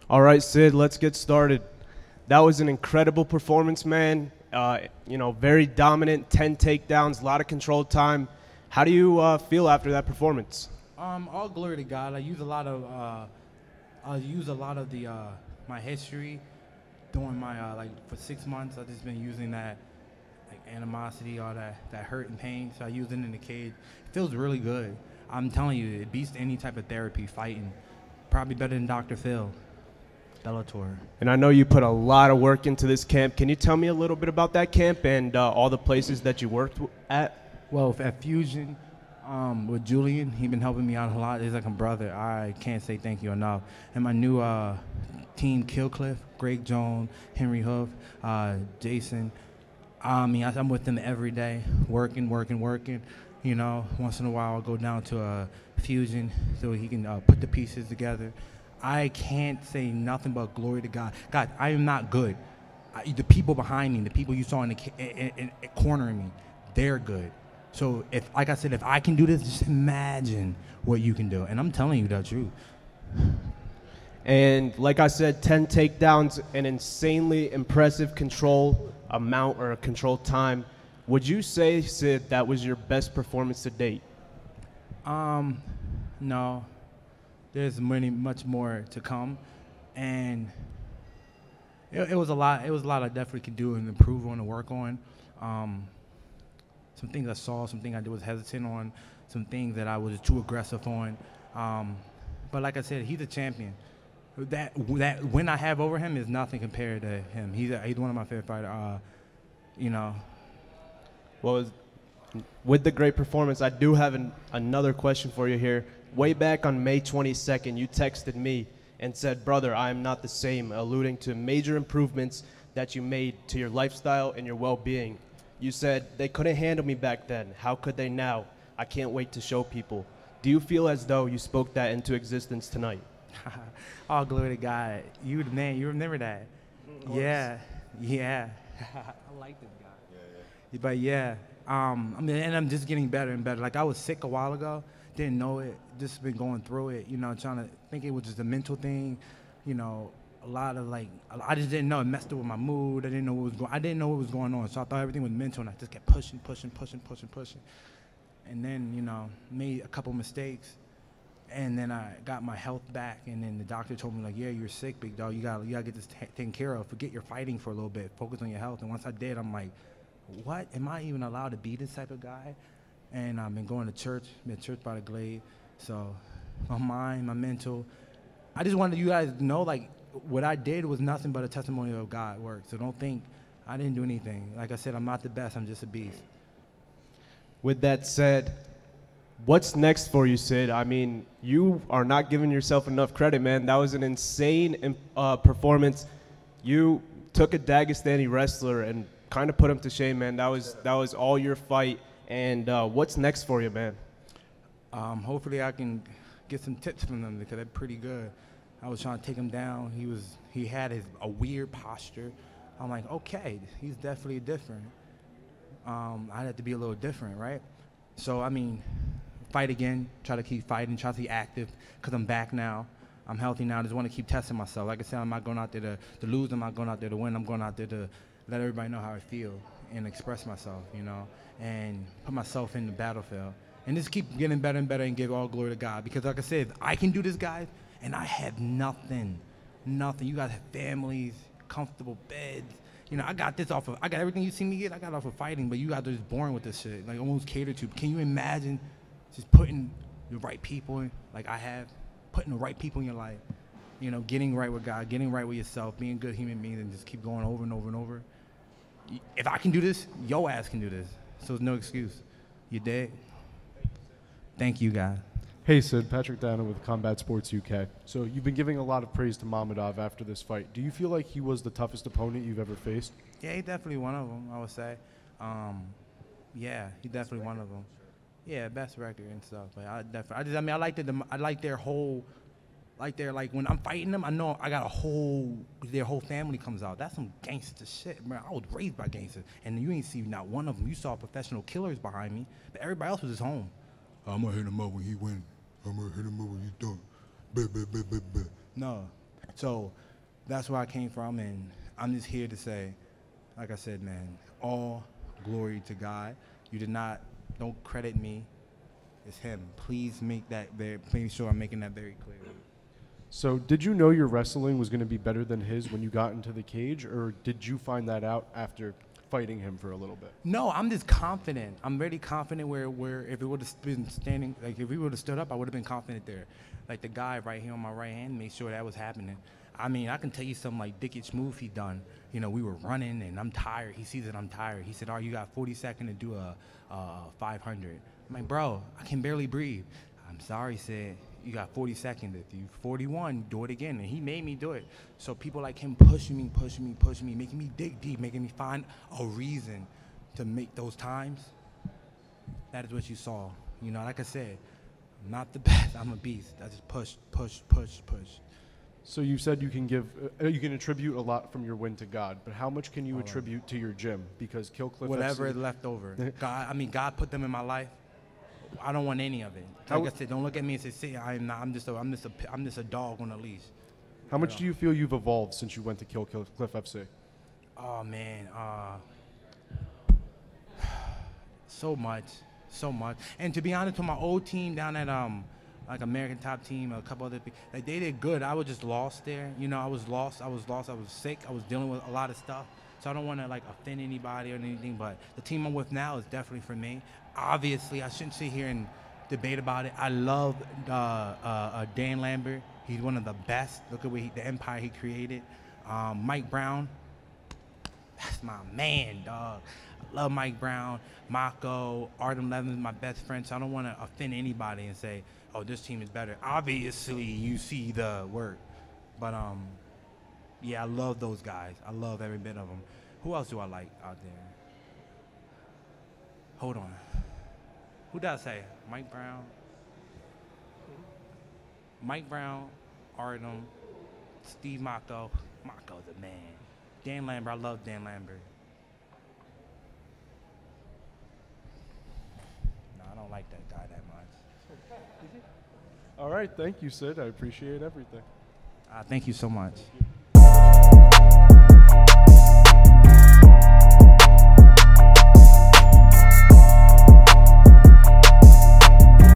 All right, Sid, let's get started. That was an incredible performance, man. Very dominant, 10 takedowns, a lot of control time. How do you feel after that performance? All glory to God. I use a lot of the my history during my for 6 months. I've just been using that like animosity, all that hurt and pain. So I use it in the cage. It feels really good. I'm telling you, it beats any type of therapy fighting. Probably better than Dr. Phil. Bellator. And I know you put a lot of work into this camp. Can you tell me a little bit about that camp and all the places that you worked at? Well, at Fusion, with Julian, he been helping me out a lot. He's like a brother. I can't say thank you enough. And my new team, Killcliff, Greg Jones, Henry Hoof, Jason. I'm with them every day, working. You know, once in a while I'll go down to a Fusion so he can put the pieces together. I can't say nothing but glory to God. God, I am not good. The people behind me, the people you saw in cornering me, they're good. So if, like I said, if I can do this, just imagine what you can do. And I'm telling you the truth. And like I said, 10 takedowns, an insanely impressive control amount or a control time. Would you say, Sid, that was your best performance to date? No. There's much more to come, and it was a lot. It was a lot I definitely could do and improve on and work on. Some things I saw, some things I was hesitant on, some things that I was too aggressive on. But like I said, he's a champion. That win I have over him is nothing compared to him. He's one of my favorite fighters. Well, with the great performance, I do have another question for you here. Way back on May 22nd, you texted me and said, "Brother, I am not the same," alluding to major improvements that you made to your lifestyle and your well-being. You said, "They couldn't handle me back then. How could they now? I can't wait to show people." Do you feel as though you spoke that into existence tonight? All glory to God. You the man. You remember that? Yeah. I like this guy. Yeah. But yeah, and I'm just getting better and better. Like I was sick a while ago. Didn't know it, just been going through it, trying to think it was just a mental thing, a lot of I just didn't know. It messed up with my mood. I didn't know what was going on. So I thought everything was mental, and I just kept pushing. And then, made a couple mistakes, and then I got my health back, and then the doctor told me, like, yeah, you're sick, big dog. You gotta get this taken care of. Forget your fighting for a little bit. Focus on your health. And once I did, I'm like, what? Am I even allowed to be this type of guy? And I've been going to church, been at church by the Glade. So my mind, my mental, I just wanted you guys to know, like, what I did was nothing but a testimony of God work. So don't think I didn't do anything. Like I said, I'm not the best. I'm just a beast. With that said, what's next for you, Sid? I mean, you are not giving yourself enough credit, man. That was an insane performance. You took a Dagestani wrestler and kind of put him to shame, man. That was all your fight. And what's next for you, man? Hopefully I can get some tips from them because they're pretty good. I was trying to take him down. He had a weird posture. I'm like, okay, he's definitely different. I had to be a little different, right? So, I mean, fight again, try to keep fighting, try to be active because I'm back now. I'm healthy now. I just want to keep testing myself. Like I said, I'm not going out there to lose. I'm not going out there to win. I'm going out there to let everybody know how I feel and express myself, and put myself in the battlefield. And just keep getting better and better and give all glory to God. Because like I said, I can do this, guys, and I have nothing. You guys have families, comfortable beds. I got everything you see me get, I got off of fighting, but you guys are just born with this shit, like almost catered to. Can you imagine just putting the right people in, like I have, putting the right people in your life, getting right with God, getting right with yourself, being good human beings, and just keep going over and over and over. If I can do this, your ass can do this. So there's no excuse. You dig? Thank you, guys. Hey, Sid. Patrick Dana with Combat Sports UK. So you've been giving a lot of praise to Mamedov after this fight. Do you feel like he was the toughest opponent you've ever faced? Yeah, he's definitely one of them, I would say. Yeah, he's definitely one of them. Yeah, best record and stuff. But I like their whole, like when I'm fighting them, I know I got their whole family comes out. That's some gangster shit, man. I was raised by gangsters, and you ain't see not one of them. You saw professional killers behind me, but everybody else was just home. I'm gonna hit him up when he win. I'm gonna hit him up when he's done. Bah, bah, bah, bah, bah. No, So that's where I came from, and I'm just here to say, like I said, man, all glory to God. Don't credit me. It's him. Please make sure I'm making that very clear. So did you know your wrestling was going to be better than his when you got into the cage, or did you find that out after fighting him for a little bit? No, I'm just confident. I'm very confident where if it would have been standing, like if we would have stood up, I would have been confident there. Like the guy right here on my right hand made sure that was happening. I mean, I can tell you something like dickish move he done. You know, we were running and I'm tired. He sees that I'm tired. He said, you got 40 seconds to do a 500. I'm like, bro, I can barely breathe. I'm sorry, Sid. You got 40 seconds. If you 41, do it again. And he made me do it. So people like him pushing me, making me dig deep, making me find a reason to make those times. That is what you saw. You know, like I said, I'm not the best. I'm a beast. I just push. So you said you can attribute a lot from your win to God, but how much can you attribute to your gym? Because Killcliff whatever FC is left over. God put them in my life. I don't want any of it. Like I said, don't look at me and say, "See, I'm just a dog on a leash." How much do you feel you've evolved since you went to Killcliff FC? Oh man, so much. And to be honest, with my old team down at like American Top Team, a couple other people, like they did good. I was just lost there. You know, I was lost. I was sick. I was dealing with a lot of stuff. So I don't want to like offend anybody or anything. But the team I'm with now is definitely for me. Obviously, I shouldn't sit here and debate about it. I love Dan Lambert. He's one of the best. Look at the empire he created. Mike Brown, that's my man, dog. I love Mike Brown. Mako, Artem Levin is my best friend, so I don't want to offend anybody and say, oh, this team is better. Obviously, you see the work. But, yeah, I love those guys. I love every bit of them. Who else do I like out there? Hold on. Who did I say? Mike Brown, Artem, Steve Mako. Mako's a man. Dan Lambert, I love Dan Lambert. No, I don't like that guy that much. All right, thank you, Sid. I appreciate everything. Thank you so much.